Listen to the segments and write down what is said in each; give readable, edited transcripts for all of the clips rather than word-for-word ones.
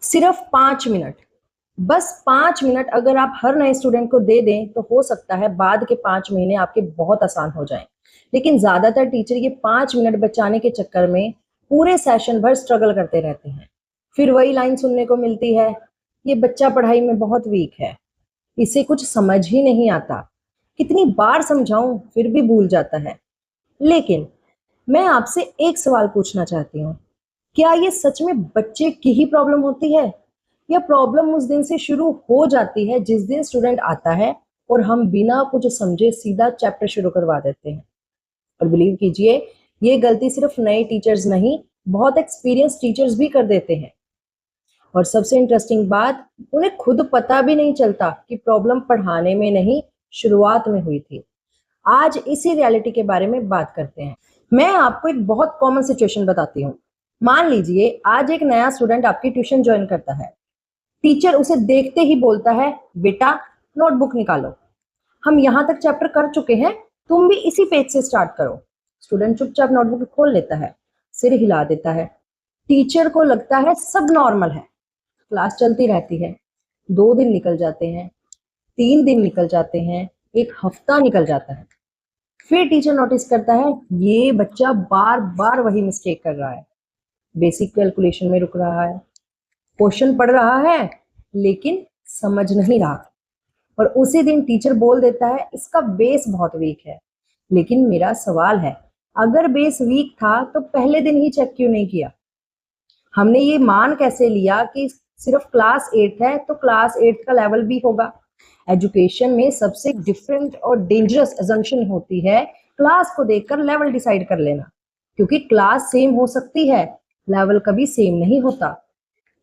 सिर्फ 5 मिनट, बस 5 मिनट अगर आप हर नए स्टूडेंट को दे दें तो हो सकता है बाद के 5 महीने आपके बहुत आसान हो जाएं। लेकिन ज्यादातर टीचर ये 5 मिनट बचाने के चक्कर में पूरे सेशन भर स्ट्रगल करते रहते हैं। फिर वही लाइन सुनने को मिलती है, ये बच्चा पढ़ाई में बहुत वीक है, इसे कुछ समझ ही नहीं आता। कितनी बार समझाऊं फिर भी भूल जाता है। लेकिन मैं आपसे एक सवाल पूछना चाहती हूँ, क्या ये सच में बच्चे की ही प्रॉब्लम होती है या प्रॉब्लम उस दिन से शुरू हो जाती है जिस दिन स्टूडेंट आता है और हम बिना कुछ समझे सीधा चैप्टर शुरू करवा देते हैं। और बिलीव कीजिए, ये गलती सिर्फ नए टीचर्स नहीं, बहुत एक्सपीरियंस टीचर्स भी कर देते हैं। और सबसे इंटरेस्टिंग बात, उन्हें खुद पता भी नहीं चलता कि प्रॉब्लम पढ़ाने में नहीं, शुरुआत में हुई थी। आज इसी रियलिटी के बारे में बात करते हैं। मैं आपको एक बहुत कॉमन सिचुएशन बताती हूँ। मान लीजिए आज एक नया स्टूडेंट आपकी ट्यूशन ज्वाइन करता है। टीचर उसे देखते ही बोलता है, बेटा नोटबुक निकालो, हम यहाँ तक चैप्टर कर चुके हैं, तुम भी इसी पेज से स्टार्ट करो। स्टूडेंट चुपचाप नोटबुक खोल लेता है, सिर हिला देता है। टीचर को लगता है सब नॉर्मल है। क्लास चलती रहती है। 2 दिन निकल जाते हैं, 3 दिन निकल जाते हैं, एक हफ्ता निकल जाता है। फिर टीचर नोटिस करता है ये बच्चा बार बार वही मिस्टेक कर रहा है। बेसिक कैलकुलेशन में रुक रहा है, क्वेश्चन पढ़ रहा है लेकिन समझ नहीं रहा। और उसी दिन टीचर बोल देता है इसका बेस बहुत वीक है। लेकिन मेरा सवाल है, अगर बेस वीक था तो पहले दिन ही चेक क्यों नहीं किया? हमने ये मान कैसे लिया कि सिर्फ क्लास 8 है तो क्लास 8 का लेवल भी होगा? एजुकेशन में सबसे डिफरेंट और डेंजरस अजम्पशन होती है क्लास को देखकर लेवल डिसाइड कर लेना। क्योंकि क्लास सेम हो सकती है, लेवल कभी सेम नहीं होता।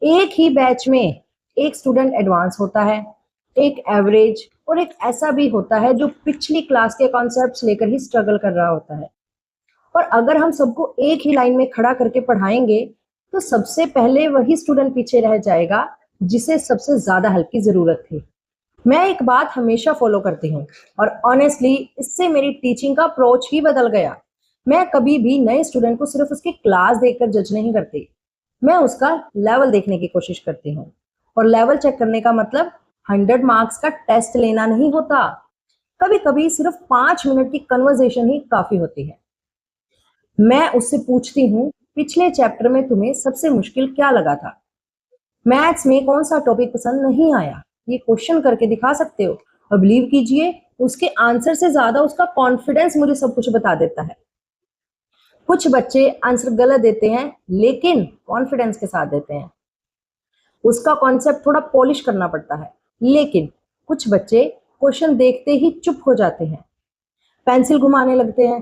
एक ही बैच में एक स्टूडेंट एडवांस होता है, एक एवरेज और एक ऐसा भी होता है जो पिछली क्लास के कॉन्सेप्ट्स लेकर ही स्ट्रगल कर रहा होता है। और अगर हम सबको एक ही लाइन में खड़ा करके पढ़ाएंगे तो सबसे पहले वही स्टूडेंट पीछे रह जाएगा जिसे सबसे ज्यादा हेल्प की जरूरत थी। मैं एक बात हमेशा फॉलो करती हूँ और ऑनेस्टली इससे मेरी टीचिंग का अप्रोच ही बदल गया। मैं कभी भी नए स्टूडेंट को सिर्फ उसकी क्लास देखकर जज नहीं करती, मैं उसका लेवल देखने की कोशिश करती हूँ। और लेवल चेक करने का मतलब 100 मार्क्स का टेस्ट लेना नहीं होता। कभी कभी सिर्फ 5 मिनट की कन्वर्सेशन ही काफी होती है। मैं उससे पूछती हूँ, पिछले चैप्टर में तुम्हें सबसे मुश्किल क्या लगा था? मैथ्स में कौन सा टॉपिक पसंद नहीं आया? ये क्वेश्चन करके दिखा सकते हो। और बिलीव कीजिए, उसके आंसर से ज्यादा उसका कॉन्फिडेंस मुझे सब कुछ बता देता है। कुछ बच्चे आंसर गलत देते हैं लेकिन कॉन्फिडेंस के साथ देते हैं, उसका कॉन्सेप्ट थोड़ा पॉलिश करना पड़ता है। लेकिन कुछ बच्चे क्वेश्चन देखते ही चुप हो जाते हैं, पेंसिल घुमाने लगते हैं,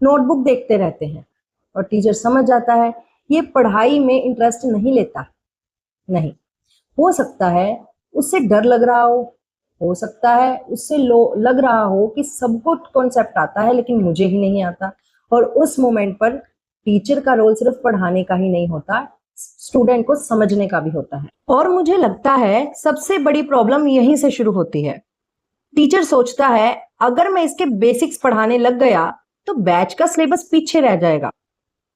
नोटबुक देखते रहते हैं और टीचर समझ जाता है ये पढ़ाई में इंटरेस्ट नहीं लेता। नहीं, हो सकता है उससे डर लग रहा हो सकता है उससे लग रहा हो कि सबको कॉन्सेप्ट आता है लेकिन मुझे ही नहीं आता। और उस मोमेंट पर टीचर का रोल सिर्फ पढ़ाने का ही नहीं होता, स्टूडेंट को समझने का भी होता है। और मुझे लगता है सबसे बड़ी प्रॉब्लम यहीं से शुरू होती है। टीचर सोचता है अगर मैं इसके बेसिक्स पढ़ाने लग गया तो बैच का सिलेबस पीछे रह जाएगा।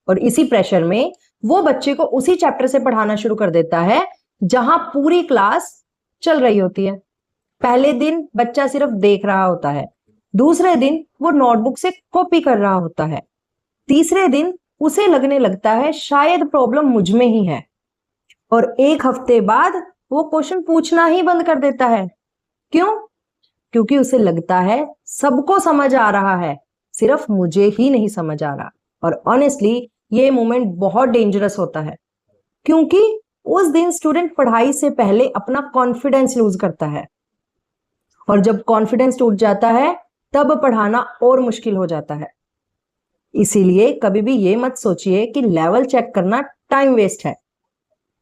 और इसी प्रेशर में वो बच्चे को उसी चैप्टर से पढ़ाना शुरू कर देता है जहां पूरी क्लास चल रही होती है। पहले दिन बच्चा सिर्फ देख रहा होता है, दूसरे दिन वो नोटबुक से कॉपी कर रहा होता है, तीसरे दिन उसे लगने लगता है शायद प्रॉब्लम मुझ में ही है, और एक हफ्ते बाद वो क्वेश्चन पूछना ही बंद कर देता है। क्यों? क्योंकि उसे लगता है सबको समझ आ रहा है, सिर्फ मुझे ही नहीं समझ आ रहा। और ऑनेस्टली ये मोमेंट बहुत डेंजरस होता है क्योंकि उस दिन स्टूडेंट पढ़ाई से पहले अपना कॉन्फिडेंस लूज करता है, और जब कॉन्फिडेंस टूट जाता है तब पढ़ाना और मुश्किल हो जाता है। इसीलिए कभी भी ये मत सोचिए कि लेवल चेक करना टाइम वेस्ट है।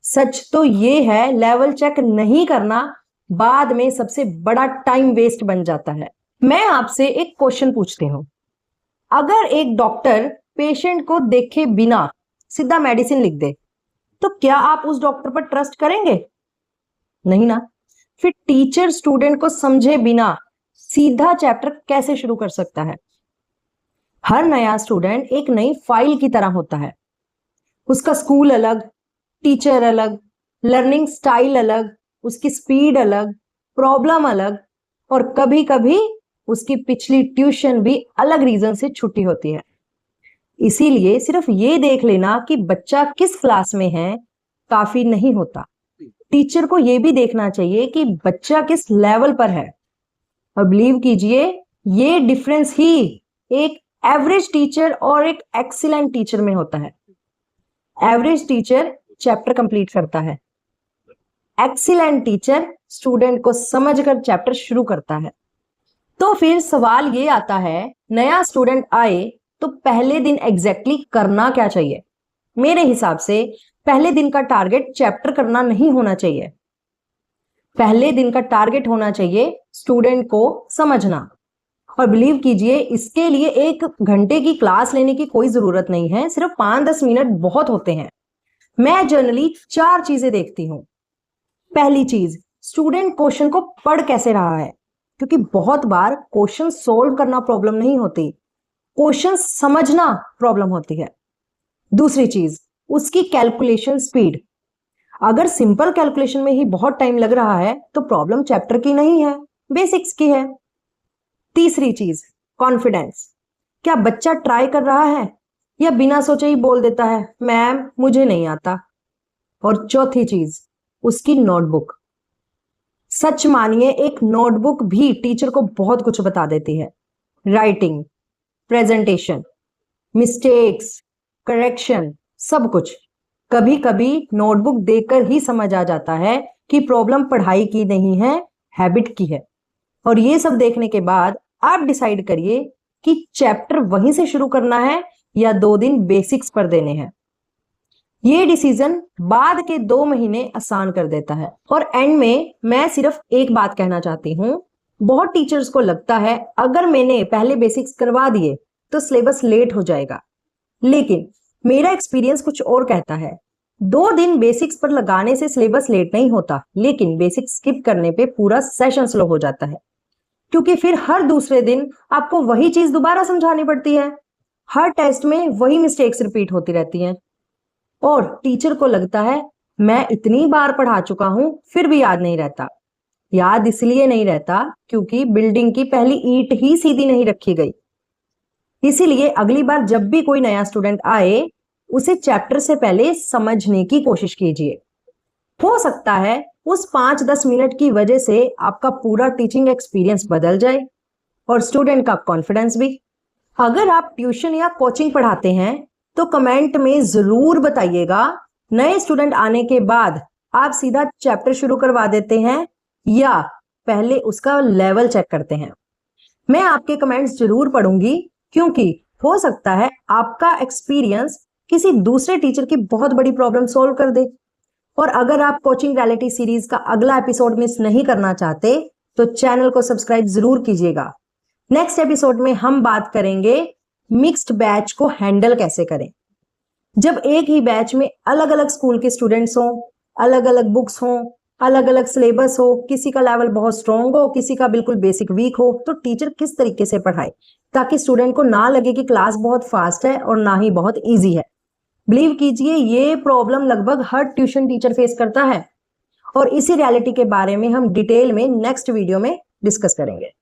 सच तो ये है, लेवल चेक नहीं करना बाद में सबसे बड़ा टाइम वेस्ट बन जाता है। मैं आपसे एक क्वेश्चन पूछती हूँ, अगर एक डॉक्टर पेशेंट को देखे बिना सीधा मेडिसिन लिख दे तो क्या आप उस डॉक्टर पर ट्रस्ट करेंगे? नहीं ना। फिर टीचर स्टूडेंट को समझे बिना सीधा चैप्टर कैसे शुरू कर सकता है? हर नया स्टूडेंट एक नई फाइल की तरह होता है। उसका स्कूल अलग, टीचर अलग, लर्निंग स्टाइल अलग, उसकी स्पीड अलग, प्रॉब्लम अलग, और कभी कभी उसकी पिछली ट्यूशन भी अलग रीजन से छुट्टी होती है। इसीलिए सिर्फ ये देख लेना कि बच्चा किस क्लास में है काफी नहीं होता। टीचर को ये भी देखना चाहिए कि बच्चा किस लेवल पर है। और बिलीव कीजिए, ये डिफरेंस ही एक एवरेज टीचर और एक एक्सीलेंट टीचर में होता है। एवरेज टीचर चैप्टर कंप्लीट करता है, एक्सीलेंट टीचर स्टूडेंट को समझकर चैप्टर शुरू करता है। तो फिर सवाल ये आता है, नया स्टूडेंट आए तो पहले दिन एग्जैक्टली करना क्या चाहिए? मेरे हिसाब से पहले दिन का टारगेट चैप्टर करना नहीं होना चाहिए। पहले दिन का टारगेट होना चाहिए स्टूडेंट को समझना। और बिलीव कीजिए, इसके लिए 1 घंटे की क्लास लेने की कोई जरूरत नहीं है, सिर्फ 5-10 मिनट बहुत होते हैं। मैं जनरली 4 चीजें देखती हूँ। पहली चीज, स्टूडेंट क्वेश्चन को पढ़ कैसे रहा है, क्योंकि बहुत बार क्वेश्चन सोल्व करना प्रॉब्लम नहीं होती, क्वेश्चन समझना प्रॉब्लम होती है। दूसरी चीज, उसकी कैलकुलेशन स्पीड। अगर सिंपल कैलकुलेशन में ही बहुत टाइम लग रहा है तो प्रॉब्लम चैप्टर की नहीं है, बेसिक्स की है। तीसरी चीज, कॉन्फिडेंस। क्या बच्चा ट्राई कर रहा है या बिना सोचे ही बोल देता है मैम मुझे नहीं आता? और चौथी चीज, उसकी नोटबुक। सच मानिए, एक नोटबुक भी टीचर को बहुत कुछ बता देती है। राइटिंग, प्रेजेंटेशन, मिस्टेक्स, करेक्शन, सब कुछ। कभी कभी नोटबुक देखकर ही समझ आ जाता है कि प्रॉब्लम पढ़ाई की नहीं है, हैबिट की है। और ये सब देखने के बाद आप डिसाइड करिए कि चैप्टर वहीं से शुरू करना है या 2 दिन बेसिक्स पर देने हैं। ये डिसीजन बाद के 2 महीने आसान कर देता है। और एंड में मैं सिर्फ एक बात कहना चाहती हूँ, बहुत टीचर्स को लगता है अगर मैंने पहले बेसिक्स करवा दिए तो सिलेबस लेट हो जाएगा, लेकिन मेरा एक्सपीरियंस कुछ और कहता है। 2 दिन बेसिक्स पर लगाने से सिलेबस लेट नहीं होता, लेकिन बेसिक्स स्किप करने पे पूरा सेशन स्लो हो जाता है, क्योंकि फिर हर दूसरे दिन आपको वही चीज दोबारा समझानी पड़ती है। हर टेस्ट में वही मिस्टेक्स रिपीट होती रहती हैं और टीचर को लगता है मैं इतनी बार पढ़ा चुका हूं फिर भी याद नहीं रहता। याद इसलिए नहीं रहता क्योंकि बिल्डिंग की पहली ईंट ही सीधी नहीं रखी गई। इसीलिए अगली बार जब भी कोई नया स्टूडेंट आए, उसे चैप्टर से पहले समझने की कोशिश कीजिए। हो सकता है उस 5-10 मिनट की वजह से आपका पूरा टीचिंग एक्सपीरियंस बदल जाए और स्टूडेंट का कॉन्फिडेंस भी। अगर आप ट्यूशन या कोचिंग पढ़ाते हैं तो कमेंट में जरूर बताइएगा, नए स्टूडेंट आने के बाद आप सीधा चैप्टर शुरू करवा देते हैं या पहले उसका लेवल चेक करते हैं। मैं आपके कमेंट्स जरूर पढ़ूंगी, क्योंकि हो सकता है आपका एक्सपीरियंस किसी दूसरे टीचर की बहुत बड़ी प्रॉब्लम सॉल्व कर दे। और अगर आप कोचिंग रियलिटी सीरीज का अगला एपिसोड मिस नहीं करना चाहते तो चैनल को सब्सक्राइब जरूर कीजिएगा। नेक्स्ट एपिसोड में हम बात करेंगे मिक्स्ड बैच को हैंडल कैसे करें। जब एक ही बैच में अलग अलग स्कूल के स्टूडेंट्स हों, अलग अलग बुक्स हों, अलग अलग सिलेबस हो, किसी का लेवल बहुत स्ट्रॉन्ग हो, किसी का बिल्कुल बेसिक वीक हो, तो टीचर किस तरीके से पढ़ाए ताकि स्टूडेंट को ना लगे कि क्लास बहुत फास्ट है और ना ही बहुत ईजी है। बिलीव कीजिए, ये प्रॉब्लम लगभग हर ट्यूशन टीचर फेस करता है और इसी रियलिटी के बारे में हम डिटेल में नेक्स्ट वीडियो में डिस्कस करेंगे।